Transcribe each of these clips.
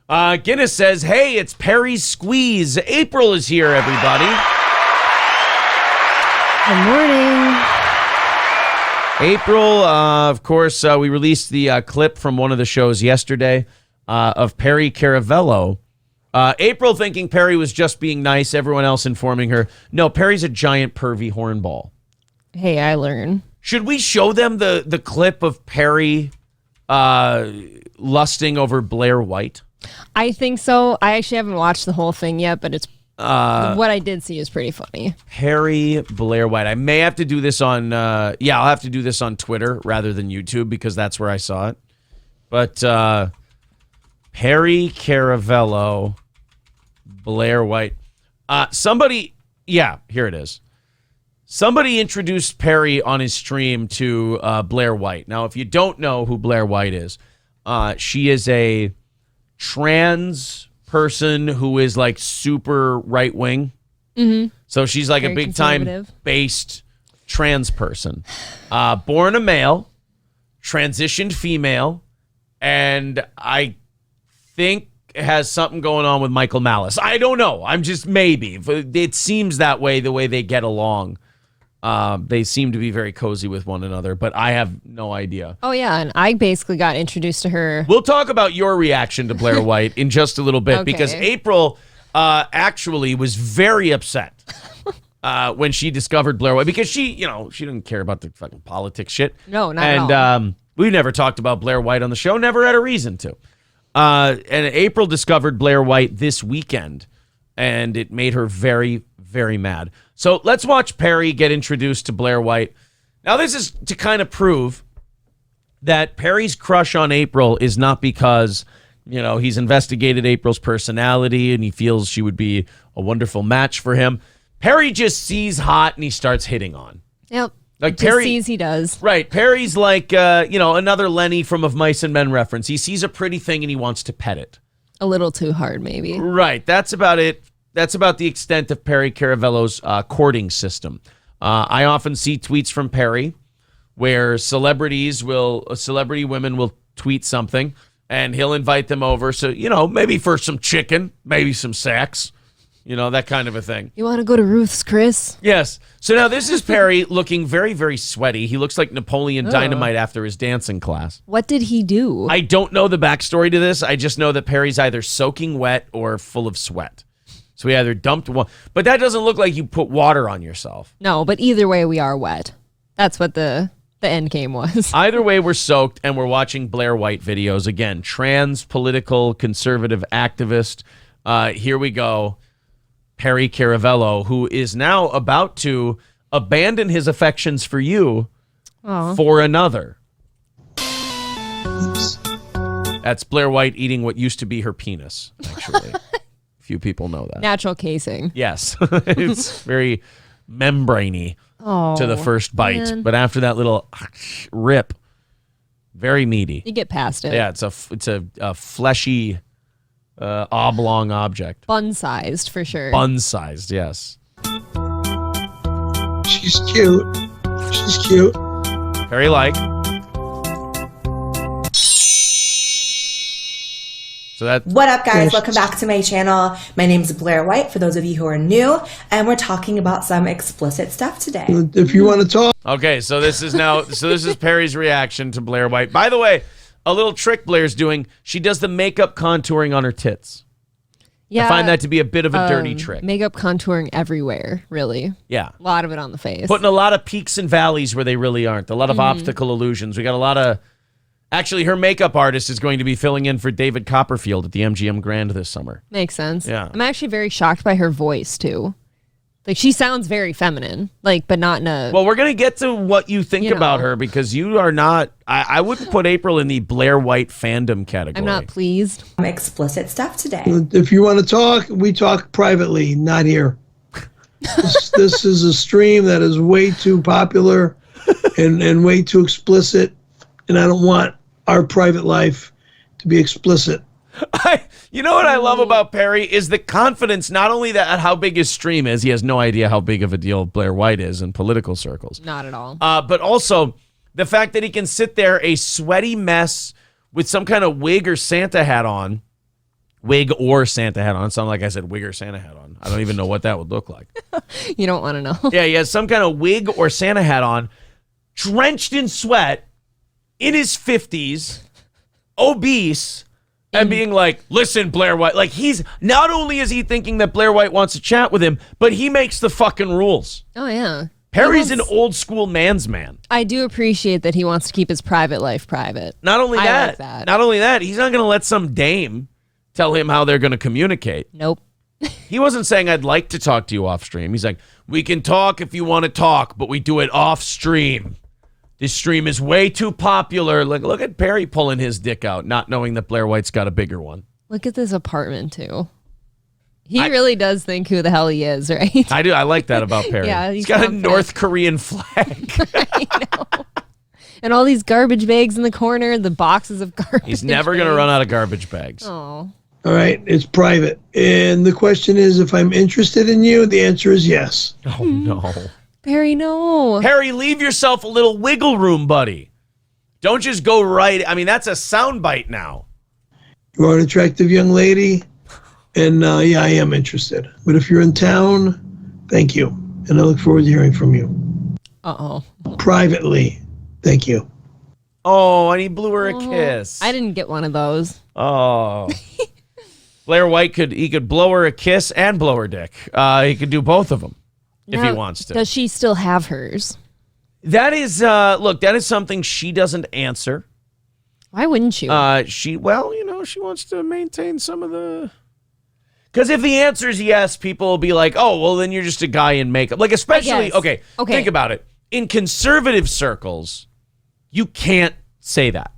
Guinness says, hey, it's Perry's Squeeze. April is here, everybody. Good morning. April, of course, we released the clip from one of the shows yesterday of Perry Caravello. April thinking Perry was just being nice, everyone else informing her, no, Perry's a giant pervy hornball. Hey, I learn. Should we show them the clip of Perry lusting over Blair White? I think so. I actually haven't watched the whole thing yet, but it's what I did see is pretty funny. Perry Blair White. I may have to do this on I'll have to do this on Twitter rather than YouTube because that's where I saw it. But Perry Caravello, Blair White. Here it is. Somebody introduced Perry on his stream to Blair White. Now, if you don't know who Blair White is, she is a trans person who is like super right wing. Mm-hmm. So she's like very a big time based trans person, born a male, transitioned female, and I think has something going on with Michael Malice. I don't know. I'm just maybe. It seems that way the way they get along. They seem to be very cozy with one another, but I have no idea. Oh, yeah, and I basically got introduced to her. We'll talk about your reaction to Blair White in just a little bit because April actually was very upset when she discovered Blair White because she didn't care about the fucking politics shit. No, not at all. And we never talked about Blair White on the show, never had a reason to. And April discovered Blair White this weekend, and it made her very, very mad. So let's watch Perry get introduced to Blair White. Now, this is to kind of prove that Perry's crush on April is not because, he's investigated April's personality and he feels she would be a wonderful match for him. Perry just sees hot and he starts hitting on. Yep. Like just Perry sees he does. Right. Perry's like, another Lenny from Of Mice and Men reference. He sees a pretty thing and he wants to pet it. A little too hard, maybe. Right. That's about it. That's about the extent of Perry Caravello's courting system. I often see tweets from Perry where celebrity women will tweet something and he'll invite them over. So, maybe for some chicken, maybe some sex, that kind of a thing. You want to go to Ruth's, Chris? Yes. So now this is Perry looking very, very sweaty. He looks like Napoleon Dynamite after his dancing class. What did he do? I don't know the backstory to this. I just know that Perry's either soaking wet or full of sweat. So he either dumped one, but that doesn't look like you put water on yourself. No, but either way, we are wet. That's what the end game was. Either way, we're soaked, and we're watching Blair White videos. Again, trans, political, conservative activist. Here we go. Perry Caravello, who is now about to abandon his affections for you for another. That's Blair White eating what used to be her penis, actually. Few people know that. Natural casing. Yes. It's very membraney to the first bite. Man. But after that little rip, very meaty. You get past it. Yeah, it's a fleshy oblong object. Bun-sized, for sure. Bun-sized, yes. She's cute. She's cute. Very like. What up, guys? Welcome back to my channel. My name is Blair White, for those of you who are new, and we're talking about some explicit stuff today. If you want to talk. Okay, so this is Perry's reaction to Blair White. By the way, a little trick Blair's doing, she does the makeup contouring on her tits. Yeah, I find that to be a bit of a dirty trick. Makeup contouring everywhere, really. Yeah. A lot of it on the face. Putting a lot of peaks and valleys where they really aren't. A lot of optical illusions. We got a lot of... Actually, her makeup artist is going to be filling in for David Copperfield at the MGM Grand this summer. Makes sense. Yeah. I'm actually very shocked by her voice, too. Like, she sounds very feminine, but not in a... Well, we're going to get to what you think about her, because you are not... I wouldn't put April in the Blair White fandom category. I'm not pleased. Explicit stuff today. If you want to talk, we talk privately, not here. This is a stream that is way too popular and way too explicit, and I don't want our private life to be explicit. You know what I love about Perry is the confidence, not only that at how big his stream is, he has no idea how big of a deal Blair White is in political circles. Not at all. But also the fact that he can sit there a sweaty mess with some kind of wig or Santa hat on Wig or Santa hat on. It sounded like I said wig or Santa hat on. I don't even know what that would look like. You don't want to know. Yeah, he has some kind of wig or Santa hat on, drenched in sweat, in his 50s, obese, and being like, listen, Blair White. Like, he's not only is he thinking that Blair White wants to chat with him, but he makes the fucking rules. Oh, yeah. Perry's an old school man's man. I do appreciate that he wants to keep his private life private. Not only I like that. Not only that, he's not going to let some dame tell him how they're going to communicate. Nope. He wasn't saying, I'd like to talk to you off stream. He's like, we can talk if you want to talk, but we do it off stream. This stream is way too popular. Like, look at Perry pulling his dick out, not knowing that Blair White's got a bigger one. Look at this apartment, too. He really does think who the hell he is, right? I do. I like that about Perry. Yeah, he's got a North Korean flag. I know. And all these garbage bags in the corner, the boxes of garbage. He's never going to run out of garbage bags. Oh. All right, it's private. And the question is, if I'm interested in you, the answer is yes. Oh, no. Perry, no. Perry, leave yourself a little wiggle room, buddy. Don't just go right. I mean, that's a soundbite now. You are an attractive young lady. And yeah, I am interested. But if you're in town, thank you. And I look forward to hearing from you. Uh-oh. Privately, thank you. Oh, and he blew her a kiss. I didn't get one of those. Oh. Blair White could blow her a kiss and blow her dick. He could do both of them if he wants to. Does she still have hers? That is, look, that is something she doesn't answer. Why wouldn't you? She wants to maintain some of the... Because if the answer is yes, people will be like, oh, well, then you're just a guy in makeup. Like, especially, okay, think about it. In conservative circles, you can't say that.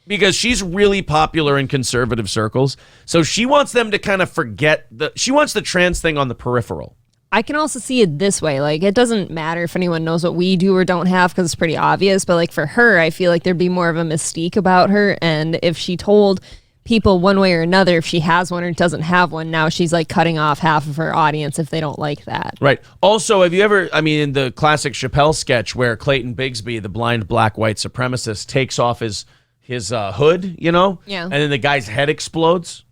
Because she's really popular in conservative circles. So she wants them to kind of forget she wants the trans thing on the peripheral. I can also see it this way. Like, it doesn't matter if anyone knows what we do or don't have because it's pretty obvious. But, like, for her, I feel like there'd be more of a mystique about her. And if she told people one way or another, if she has one or doesn't have one, now she's, like, cutting off half of her audience if they don't like that. Right. Also, have you ever, in the classic Chappelle sketch where Clayton Bigsby, the blind black white supremacist, takes off his hood, Yeah. And then the guy's head explodes?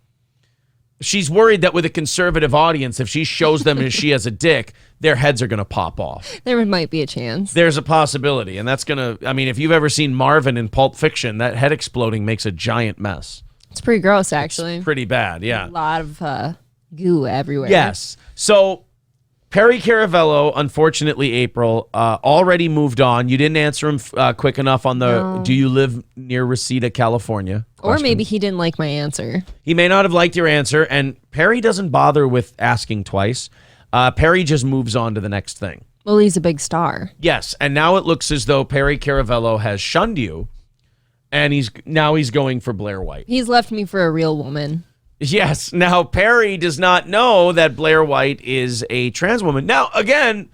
She's worried that with a conservative audience, if she shows them as she has a dick, their heads are going to pop off. There might be a chance. There's a possibility. And that's going to, if you've ever seen Marvin in Pulp Fiction, that head exploding makes a giant mess. It's pretty gross, actually. It's pretty bad, yeah. A lot of goo everywhere. Yes. So Perry Caravello, unfortunately, April, already moved on. You didn't answer him quick enough on the, do you live near Reseda, California? Or maybe he didn't like my answer. He may not have liked your answer, and Perry doesn't bother with asking twice. Perry just moves on to the next thing. Well, he's a big star. Yes, and now it looks as though Perry Caravello has shunned you, and he's going for Blair White. He's left me for a real woman. Yes. Now, Perry does not know that Blair White is a trans woman. Now, again,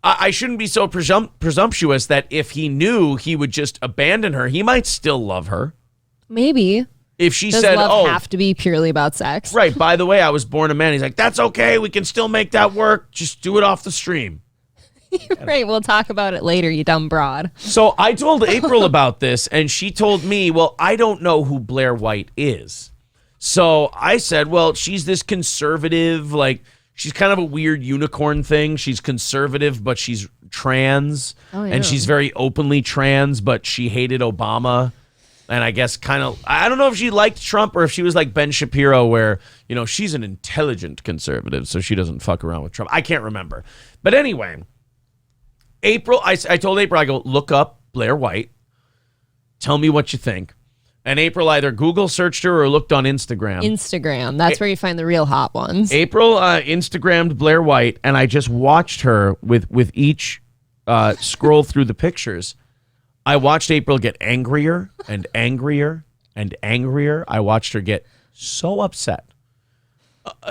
I shouldn't be so presumptuous that if he knew he would just abandon her, he might still love her. Maybe. If she Does said, love have to be purely about sex? Right. By the way, I was born a man. He's like, that's okay. We can still make that work. Just do it off the stream. Right. We'll talk about it later, you dumb broad. So I told April about this, and she told me, well, I don't know who Blair White is. So I said, well, she's this conservative, like, she's kind of a weird unicorn thing. She's conservative, but she's trans. Oh, yeah. And she's very openly trans, but she hated Obama. And I guess I don't know if she liked Trump or if she was like Ben Shapiro where, she's an intelligent conservative, so she doesn't fuck around with Trump. I can't remember. But anyway, April, I told April, I go, look up Blair White. Tell me what you think. And April either Google searched her or looked on Instagram. Instagram. That's where you find the real hot ones. April Instagrammed Blair White, and I just watched her with each scroll through the pictures. I watched April get angrier and angrier and angrier. I watched her get so upset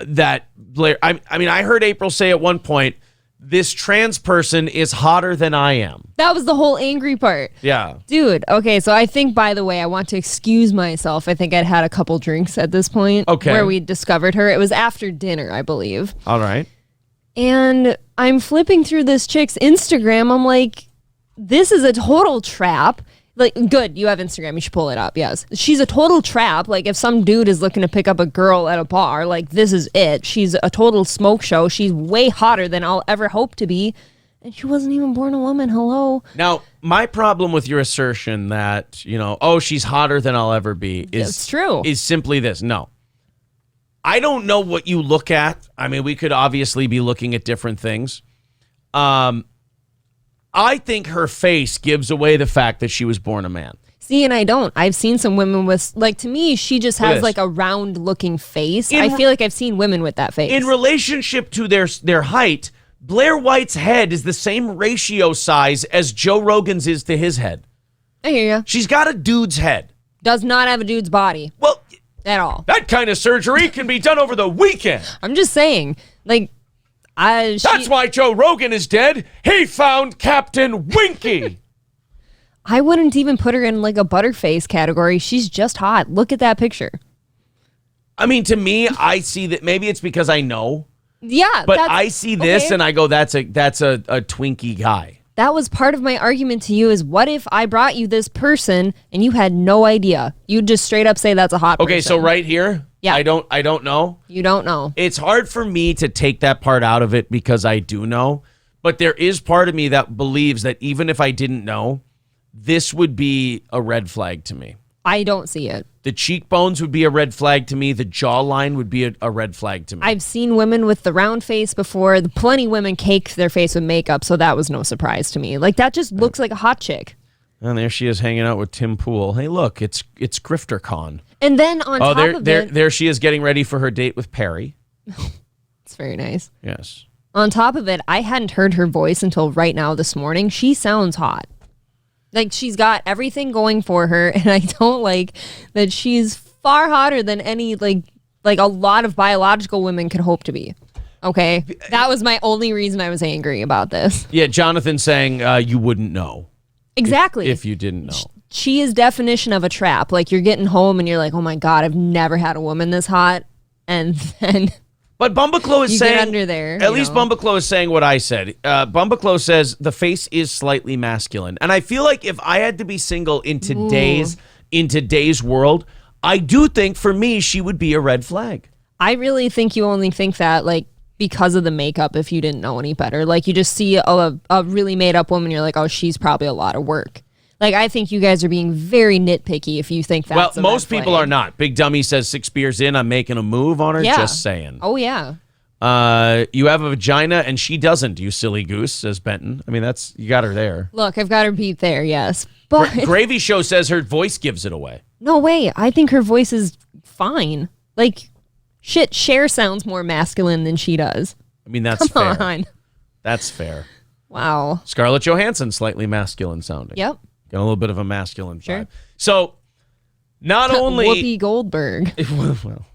that Blair... I heard April say at one point, this trans person is hotter than I am. That was the whole angry part. Yeah. Dude, okay, so I think, by the way, I want to excuse myself. I think I'd had a couple drinks at this point. Okay. Where we discovered her. It was after dinner, I believe. All right. And I'm flipping through this chick's Instagram. I'm like, this is a total trap. Like, good, you have Instagram. You should pull it up. Yes, she's a total trap. Like, if some dude is looking to pick up a girl at a bar, like, this is it. She's a total smoke show. She's way hotter than I'll ever hope to be, and she wasn't even born a woman. Hello. Now, my problem with your assertion that she's hotter than I'll ever be It's true. Is simply this. No, I don't know what you look at. I mean, we could obviously be looking at different things. I think her face gives away the fact that she was born a man. See, and I don't. I've seen some women with, like, to me, she just has like a round looking face. I feel like I've seen women with that face. In relationship to their height, Blair White's head is the same ratio size as Joe Rogan's is to his head. I hear you. She's got a dude's head. Does not have a dude's body. Well, at all. That kind of surgery can be done over the weekend. I'm just saying, like, that's why Joe Rogan is dead. He found Captain Winky. I wouldn't even put her in like a butterface category. She's just hot. Look at that picture. I mean, to me, I see that maybe it's because I know. Yeah, but I see this okay. and I go, that's a Twinkie guy. That was part of my argument to you is what if I brought you this person and you had no idea? You'd just straight up say that's a hot person. Okay, so right here, yeah. I don't know. You don't know. It's hard for me to take that part out of it because I do know. But there is part of me that believes that even if I didn't know, this would be a red flag to me. I don't see it. The cheekbones would be a red flag to me. The jawline would be a red flag to me. I've seen women with the round face before. Plenty women cake their face with makeup, so that was no surprise to me. Like, that just looks like a hot chick. And there she is hanging out with Tim Pool. Hey, look, it's GrifterCon. And then on top of it... there she is getting ready for her date with Perry. It's very nice. Yes. On top of it, I hadn't heard her voice until right now this morning. She sounds hot. Like, she's got everything going for her, and I don't like that she's far hotter than any, like a lot of biological women could hope to be. Okay? That was my only reason I was angry about this. Yeah, Jonathan saying you wouldn't know. Exactly. If you didn't know. She is definition of a trap. Like, you're getting home, and you're like, oh, my God, I've never had a woman this hot. And then... But Bumbaclo is saying, get under there, at least Bumbaclo is saying what I said. Bumbaclo says the face is slightly masculine. And I feel like if I had to be single in today's world, I do think for me, she would be a red flag. I really think you only think that, like, because of the makeup if you didn't know any better. Like, you just see a really made up woman, you're like, oh, she's probably a lot of work. Like, I think you guys are being very nitpicky if you think that's well, most people are not. Big Dummy says 6 beers in, I'm making a move on her. Yeah. Just saying. Oh, yeah. You have a vagina and she doesn't, you silly goose, says Benton. I mean, you got her there. Look, I've got her beat there, yes. But Gravy Show says her voice gives it away. No way. I think her voice is fine. Like, shit, Cher sounds more masculine than she does. I mean, that's fair. Come on. That's fair. Wow. Scarlett Johansson, slightly masculine sounding. Yep. Got a little bit of a masculine sure. vibe. So, not only... Whoopi Goldberg. Well,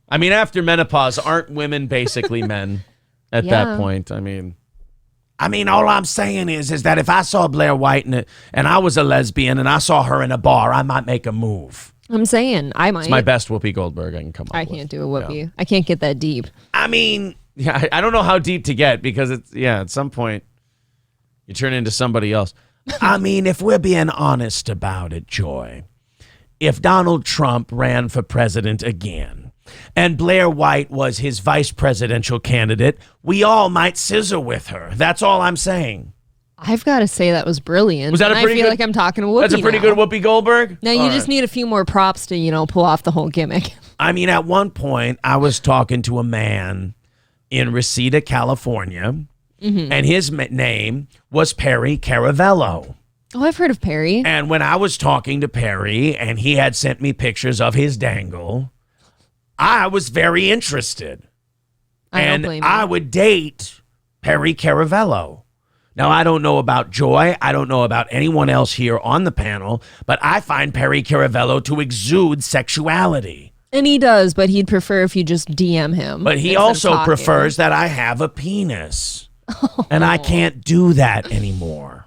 I mean, after menopause, aren't women basically men at that point? I mean, all I'm saying is that if I saw Blair White and I was a lesbian and I saw her in a bar, I might make a move. I'm saying, I might. It's my best Whoopi Goldberg I can come up with. I can't do a Whoopi. Yeah. I can't get that deep. I mean, yeah, I don't know how deep to get because at some point, you turn into somebody else. I mean, if we're being honest about it, Joy, if Donald Trump ran for president again and Blair White was his vice presidential candidate, we all might scissor with her. That's all I'm saying. I've got to say that was brilliant. Was that a pretty I feel like I'm talking to Whoopi. That's a pretty good Whoopi Goldberg? Now, you just need a few more props to, pull off the whole gimmick. I mean, at one point, I was talking to a man in Reseda, California, and his name was Perry Caravello. Oh, I've heard of Perry. And when I was talking to Perry and he had sent me pictures of his dangle, I was very interested. I don't blame you. I would date Perry Caravello. Now, I don't know about Joy. I don't know about anyone else here on the panel, but I find Perry Caravello to exude sexuality. And he does, but he'd prefer if you just DM him. But he also prefers that I have a penis. And I can't do that anymore.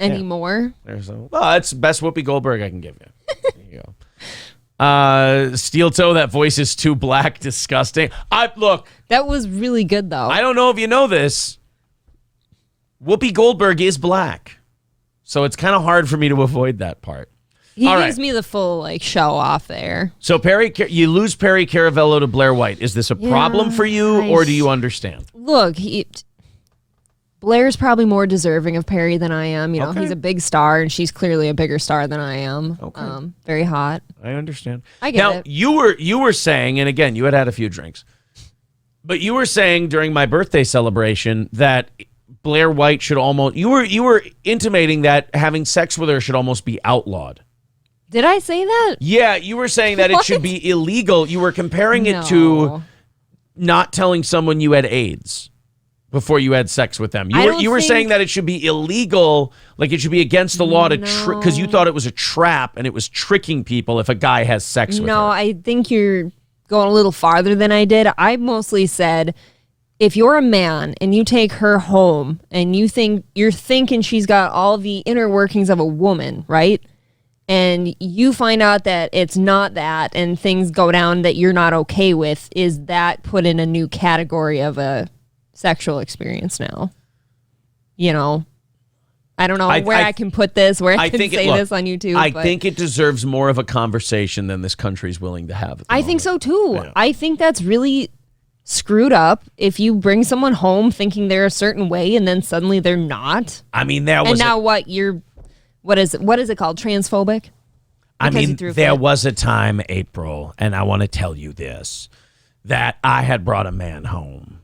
Anymore? Yeah. That's best Whoopi Goldberg I can give you. There you go. Steel Toe, that voice is too black, disgusting. Look. That was really good, though. I don't know if you know this. Whoopi Goldberg is black. So it's kind of hard for me to avoid that part. He All gives right. me the full like show off there. So you lose Perry Caravello to Blair White. Is this a problem for you, or do you understand? Look, Blair's probably more deserving of Perry than I am. You know, Okay. he's a big star, and she's clearly a bigger star than I am. Okay. Very hot. I understand. I get now, it. you were saying, and again, you had a few drinks, but you were saying during my birthday celebration that Blair White should almost. You were intimating that having sex with her should almost be outlawed. Did I say that? Yeah, you were saying that it should be illegal. You were comparing it to No. not telling someone you had AIDS before you had sex with them. You were saying that it should be illegal, like it should be against the law to because you thought it was a trap and it was tricking people if a guy has sex with her. No, I think you're going a little farther than I did. I mostly said, if you're a man and you take her home and you're thinking she's got all the inner workings of a woman, right? And you find out that it's not that and things go down that you're not okay with, is that put in a new category of a sexual experience now? You know? I don't know where I can put this, where I can say this on YouTube. I think it deserves more of a conversation than this country's willing to have. I think so too. Yeah. I think that's really screwed up if you bring someone home thinking they're a certain way and then suddenly they're not. I mean, What is it called? Transphobic? I Because you mean, threw a there fit. was a time, April, and I want to tell you this, that I had brought a man home.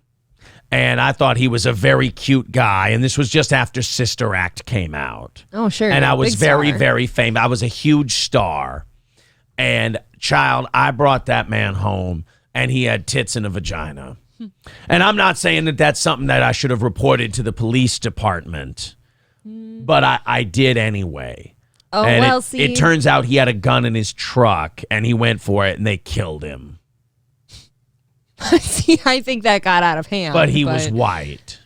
And I thought he was a very cute guy. And this was just after Sister Act came out. Oh, sure. And I was Big very, star. very famous. I was a huge star. And child, I brought that man home, and he had tits and a vagina. And I'm not saying that that's something that I should have reported to the police department, but I did anyway. Oh, And well, it turns out he had a gun in his truck, and he went for it, and they killed him. see, I think that got out of hand. But he was white.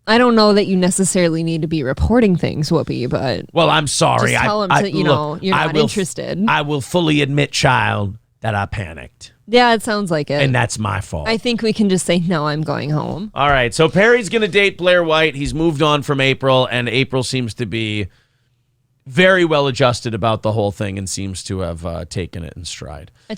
I don't know that you necessarily need to be reporting things, Whoopi, but Well, I'm sorry. just tell him you're not interested. I will fully admit, child, that I panicked. Yeah, it sounds like it. And that's my fault. I think we can just say, no, I'm going home. All right, so Perry's going to date Blair White. He's moved on from April, and April seems to be very well adjusted about the whole thing and seems to have taken it in stride.